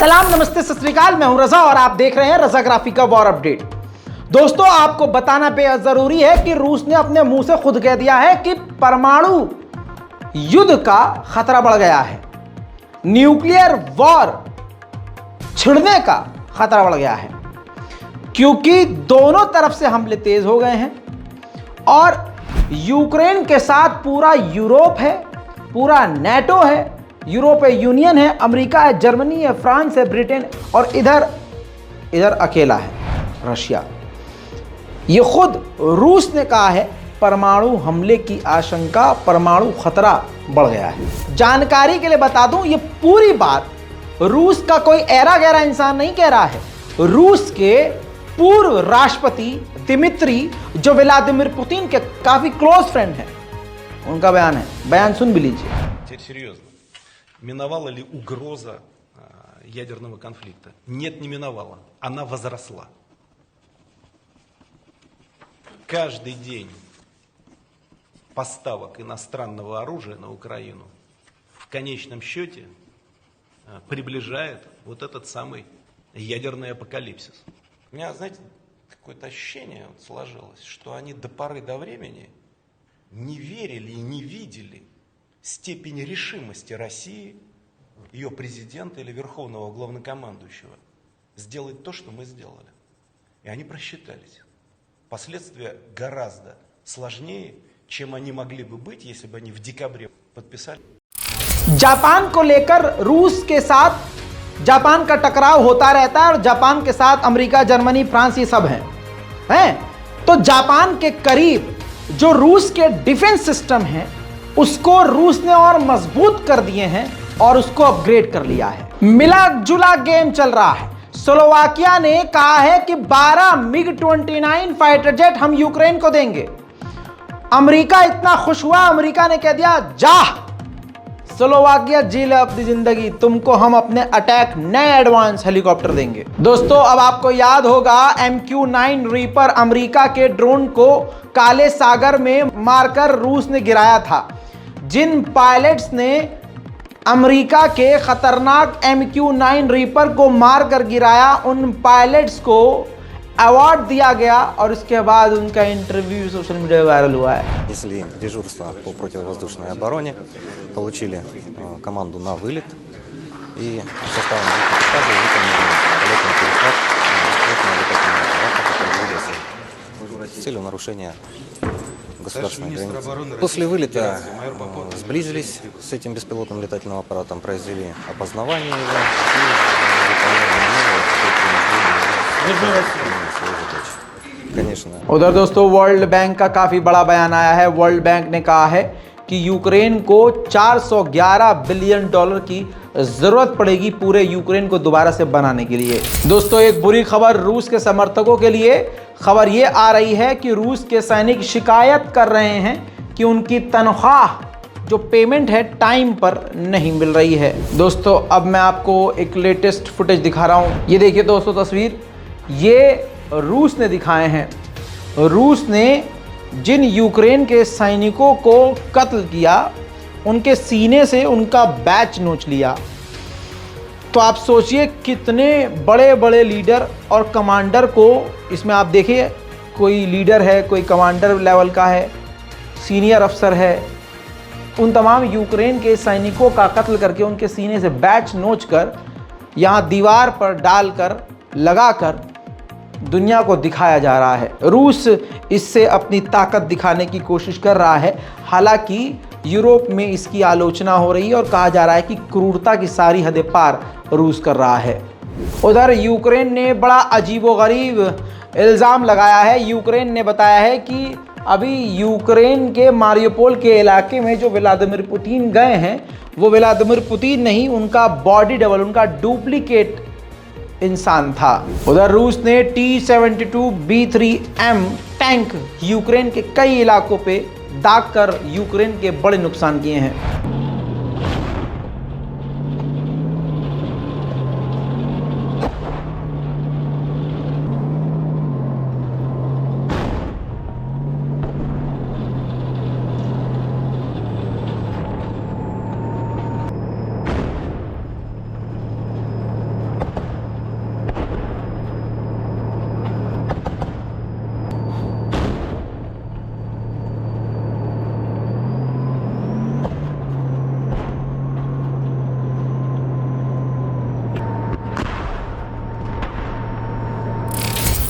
सलाम, नमस्ते, सत श्री अकाल। मैं हूं रजा और आप देख रहे हैं रजाग्राफी का वॉर अपडेट। दोस्तों, आपको बताना बेहद जरूरी है कि रूस ने अपने मुंह से खुद कह दिया है कि परमाणु युद्ध का खतरा बढ़ गया है। न्यूक्लियर वॉर छिड़ने का खतरा बढ़ गया है, क्योंकि दोनों तरफ से हमले तेज हो गए हैं और यूक्रेन के साथ पूरा यूरोप है, पूरा नेटो है, यूरोपीय यूनियन है, अमेरिका है, जर्मनी है, फ्रांस है, ब्रिटेन और इधर अकेला है रशिया। ये खुद रूस ने कहा है परमाणु हमले की आशंका, परमाणु खतरा बढ़ गया है। जानकारी के लिए बता दूं, ये पूरी बात रूस का कोई ऐरा गहरा इंसान नहीं कह रहा है। रूस के पूर्व राष्ट्रपति दिमित्री, जो व्लादिमीर पुतिन के काफी क्लोज फ्रेंड हैं, उनका बयान है। बयान सुन भी लीजिए। Миновала ли угроза ядерного конфликта? Нет, не миновала. Она возросла. Каждый день поставок иностранного оружия на Украину в конечном счете приближает вот этот самый ядерный апокалипсис. У меня, знаете, какое-то ощущение сложилось, что они до поры до времени не верили и не видели степень решимости России, ее президента или верховного главнокомандующего сделать то, что мы сделали. И они просчитались. Последствия гораздо сложнее, чем они могли бы быть, если бы они в декабре подписали. जापान को लेकर रूस के साथ जापान का टकराव होता रहता है और जापान के साथ अमेरिका, जर्मनी, फ्रांस ये सब हैं। तो जापान के करीब जो रूस के डिफेंस सिस्टम हैं, उसको रूस ने और मजबूत कर दिए हैं और उसको अपग्रेड कर लिया है। मिला जुला गेम चल रहा है। स्लोवाकिया ने कहा है कि 12 MiG-29 फाइटर जेट हम यूक्रेन को देंगे। अमेरिका इतना खुश हुआ, अमेरिका ने कह दिया जा स्लोवाकिया जी ले अपनी जिंदगी, तुमको हम अपने अटैक नए एडवांस हेलीकॉप्टर देंगे। दोस्तों, अब आपको याद होगा MQ-9 रीपर अमेरिका के ड्रोन को काले सागर में मारकर रूस ने गिराया था। जिन पायलट्स ने अमेरिका के खतरनाक MQ-9 रीपर को मारकर गिराया, उन पायलट्स को अवार्ड दिया गया और उसके बाद उनका इंटरव्यू सोशल मीडिया वायरल हुआ है। Несли дежурство по противовоздушной обороне, получили команду на вылет и составом экипажа выполнили полетный перехват беспилотного летательного аппарата, который двигался с целью нарушения государственной границы. После вылета сблизились с этим беспилотным летательным аппаратом, произвели опознавание его и выполнили маневры своей задачи. Конечно. उधर दोस्तों, वर्ल्ड बैंक का काफी बड़ा बयान आया है। वर्ल्ड बैंक ने कहा है कि यूक्रेन को 411 बिलियन डॉलर की जरूरत पड़ेगी पूरे यूक्रेन को दोबारा से बनाने के लिए। दोस्तों, एक बुरी खबर रूस के समर्थकों के लिए। खबर ये आ रही है कि रूस के सैनिक शिकायत कर रहे हैं कि उनकी तनख्वाह जो पेमेंट है टाइम पर नहीं मिल रही है। दोस्तों, अब मैं आपको एक लेटेस्ट फुटेज दिखा रहा हूँ। ये देखिए दोस्तों, तस्वीर ये रूस ने दिखाए हैं। रूस ने जिन यूक्रेन के सैनिकों को कत्ल किया, उनके सीने से उनका बैच नोच लिया। तो आप सोचिए कितने बड़े बड़े लीडर और कमांडर को इसमें आप देखिए, कोई लीडर है, कोई कमांडर लेवल का है, सीनियर अफसर है, उन तमाम यूक्रेन के सैनिकों का कत्ल करके उनके सीने से बैच नोच कर यहाँ दीवार पर डालकर लगाकर दुनिया को दिखाया जा रहा है। रूस इससे अपनी ताकत दिखाने की कोशिश कर रहा है। हालांकि यूरोप में इसकी आलोचना हो रही है और कहा जा रहा है कि क्रूरता की सारी हदें पार रूस कर रहा है। उधर यूक्रेन ने बड़ा अजीबोगरीब इल्ज़ाम लगाया है। यूक्रेन ने बताया है कि अभी यूक्रेन के मारियोपोल के इलाके में जो व्लादिमीर पुतिन गए हैं, वो व्लादिमीर पुतिन नहीं, उनका बॉडी डबल, उनका डुप्लीकेट इंसान था। उधर रूस ने T-72B3M टैंक यूक्रेन के कई इलाकों पे दाग कर यूक्रेन के बड़े नुकसान किए हैं।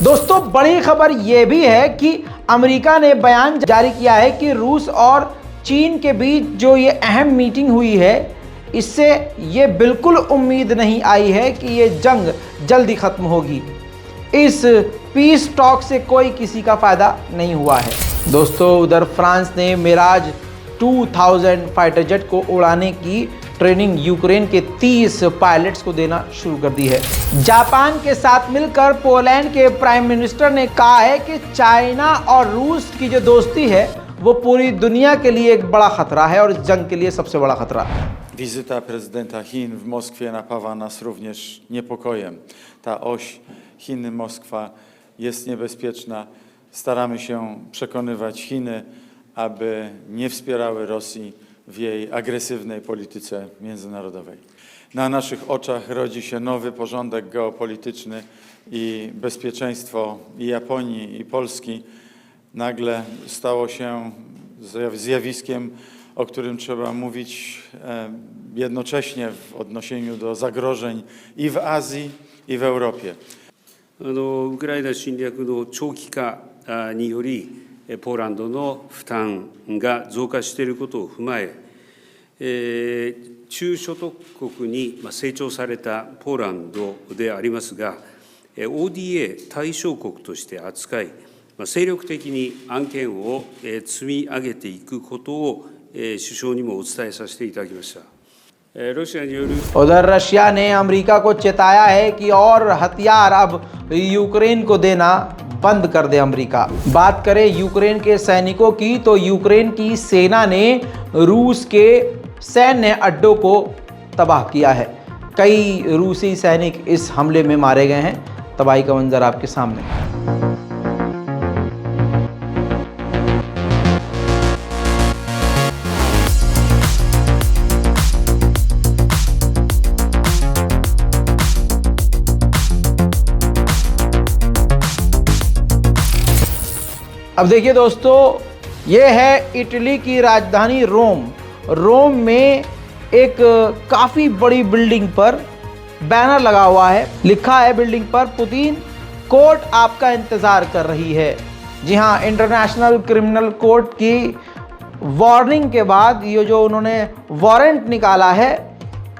दोस्तों बड़ी खबर यह भी है कि अमेरिका ने बयान जारी किया है कि रूस और चीन के बीच जो ये अहम मीटिंग हुई है, इससे ये बिल्कुल उम्मीद नहीं आई है कि ये जंग जल्दी खत्म होगी। इस पीस टॉक से कोई किसी का फायदा नहीं हुआ है। दोस्तों उधर फ्रांस ने मिराज 2000 फाइटर जेट को उड़ाने की ट्रेनिंग यूक्रेन के 30 पायलट्स को देना शुरू कर दी है। जापान के साथ मिलकर पोलैंड के प्राइम मिनिस्टर ने कहा है कि चाइना और रूस की जो दोस्ती है वो पूरी दुनिया के लिए एक बड़ा खतरा है और इस जंग के लिए सबसे बड़ा खतरा। Wizyta prezydenta Chin w Moskwie napawa nas również niepokojem. Ta oś Chiny-Moskwa jest niebezpieczna. Staramy się przekonywać Chiny, aby nie wspierały Rosji w jej agresywnej polityce międzynarodowej. Na naszych oczach rodzi się nowy porządek geopolityczny i bezpieczeństwo i Japonii, i Polski nagle stało się zjawiskiem, o którym trzeba mówić jednocześnie w odniesieniu do zagrożeń i w Azji, i w Europie. ウクライナ侵略の長期化により、ポーランドの負担が増加していることを踏まえ、中所得国に成長されたポーランドでありますが、ODA 対象国として扱い、精力的に案件を積み上げていくことを首相にもお伝えさせていただきました。उधर Russia ने America को चेताया है कि और हथियार अब Ukraine को देना बंद कर दे अमेरिका। बात करें यूक्रेन के सैनिकों की तो यूक्रेन की सेना ने रूस के सैन्य अड्डों को तबाह किया है। कई रूसी सैनिक इस हमले में मारे गए हैं। तबाही का मंजर आपके सामने। अब देखिए दोस्तों, ये है इटली की राजधानी रोम। रोम में एक काफ़ी बड़ी बिल्डिंग पर बैनर लगा हुआ है, लिखा है बिल्डिंग पर, पुतिन कोर्ट आपका इंतज़ार कर रही है। जी हाँ, इंटरनेशनल क्रिमिनल कोर्ट की वार्निंग के बाद ये जो उन्होंने वारंट निकाला है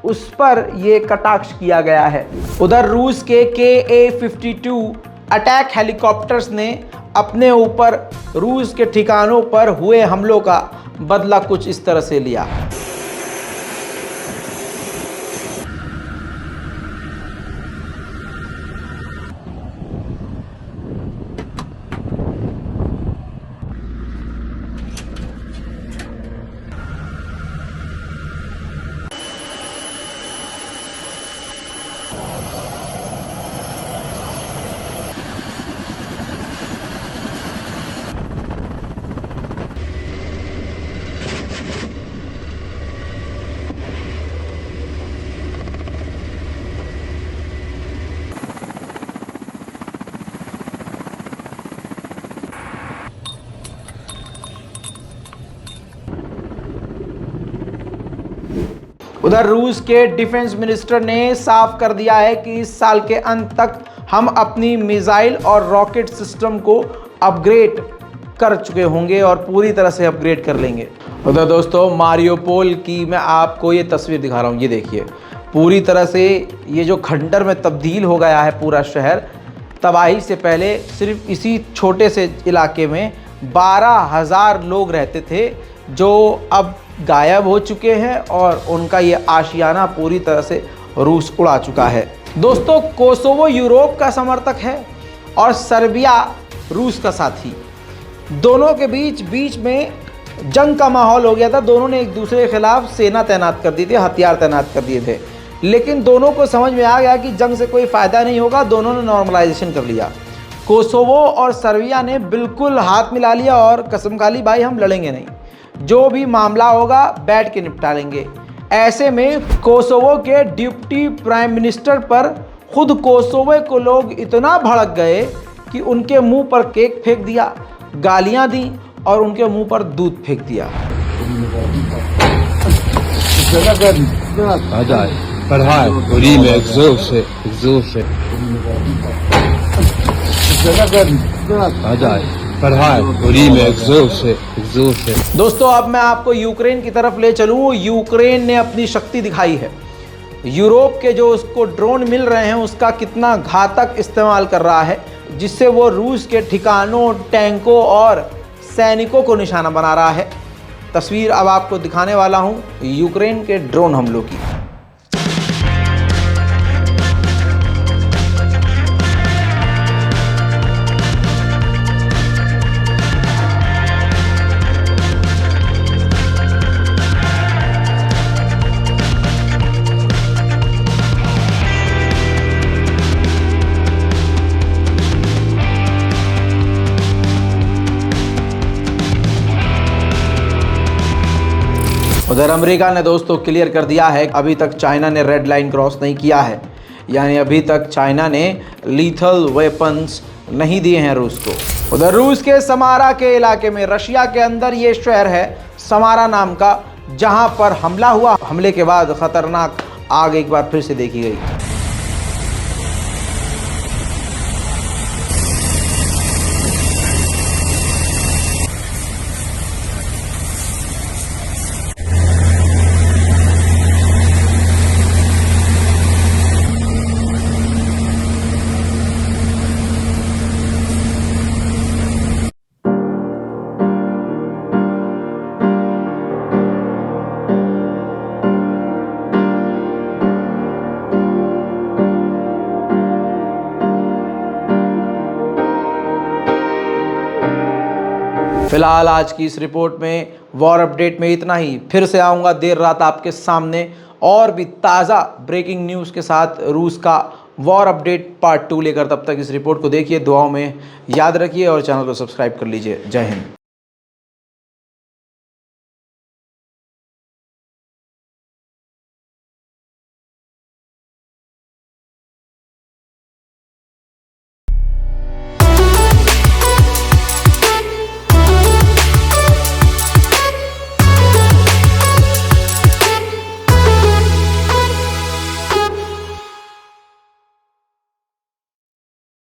उस पर ये कटाक्ष किया गया है। उधर रूस के KA-52 अटैक हेलीकॉप्टर्स ने अपने ऊपर रूस के ठिकानों पर हुए हमलों का बदला कुछ इस तरह से लिया। उधर रूस के डिफेंस मिनिस्टर ने साफ कर दिया है कि इस साल के अंत तक हम अपनी मिसाइल और रॉकेट सिस्टम को अपग्रेड कर चुके होंगे और पूरी तरह से अपग्रेड कर लेंगे। उधर दोस्तों मारियोपोल की मैं आपको ये तस्वीर दिखा रहा हूँ। ये देखिए, पूरी तरह से ये जो खंडर में तब्दील हो गया है पूरा शहर। तबाही से पहले सिर्फ इसी छोटे से इलाके में 12,000 लोग रहते थे जो अब गायब हो चुके हैं और उनका ये आशियाना पूरी तरह से रूस उड़ा चुका है। दोस्तों कोसोवो यूरोप का समर्थक है और सर्बिया रूस का साथी। दोनों के बीच में जंग का माहौल हो गया था। दोनों ने एक दूसरे के खिलाफ सेना तैनात कर दी थी, हथियार तैनात कर दिए थे, लेकिन दोनों को समझ में आ गया कि जंग से कोई फ़ायदा नहीं होगा। दोनों ने नॉर्मलाइजेशन कर लिया। कोसोवो और सर्बिया ने बिल्कुल हाथ मिला लिया और कसम खा ली, भाई हम लड़ेंगे नहीं, जो भी मामला होगा बैठ के निपटा लेंगे। ऐसे में कोसोवो के डिप्टी प्राइम मिनिस्टर पर खुद कोसोवो को लोग इतना भड़क गए कि उनके मुंह पर केक फेंक दिया, गालियां दी और उनके मुंह पर दूध फेंक दिया। दोस्तों अब मैं आपको यूक्रेन की तरफ ले चलूं। यूक्रेन ने अपनी शक्ति दिखाई है। यूरोप के जो उसको ड्रोन मिल रहे हैं उसका कितना घातक इस्तेमाल कर रहा है, जिससे वो रूस के ठिकानों, टैंकों और सैनिकों को निशाना बना रहा है। तस्वीर अब आपको दिखाने वाला हूं यूक्रेन के ड्रोन हमलों की। उधर अमेरिका ने दोस्तों क्लियर कर दिया है, अभी तक चाइना ने रेड लाइन क्रॉस नहीं किया है, यानी अभी तक चाइना ने लीथल वेपन्स नहीं दिए हैं रूस को। उधर रूस के समारा के इलाके में, रशिया के अंदर ये शहर है समारा नाम का, जहां पर हमला हुआ। हमले के बाद खतरनाक आग एक बार फिर से देखी गई। फिलहाल आज की इस रिपोर्ट में वॉर अपडेट में इतना ही। फिर से आऊँगा देर रात आपके सामने और भी ताज़ा ब्रेकिंग न्यूज़ के साथ रूस का वॉर अपडेट पार्ट 2 लेकर। तब तक इस रिपोर्ट को देखिए, दुआओं में याद रखिए और चैनल को सब्सक्राइब कर लीजिए। जय हिंद।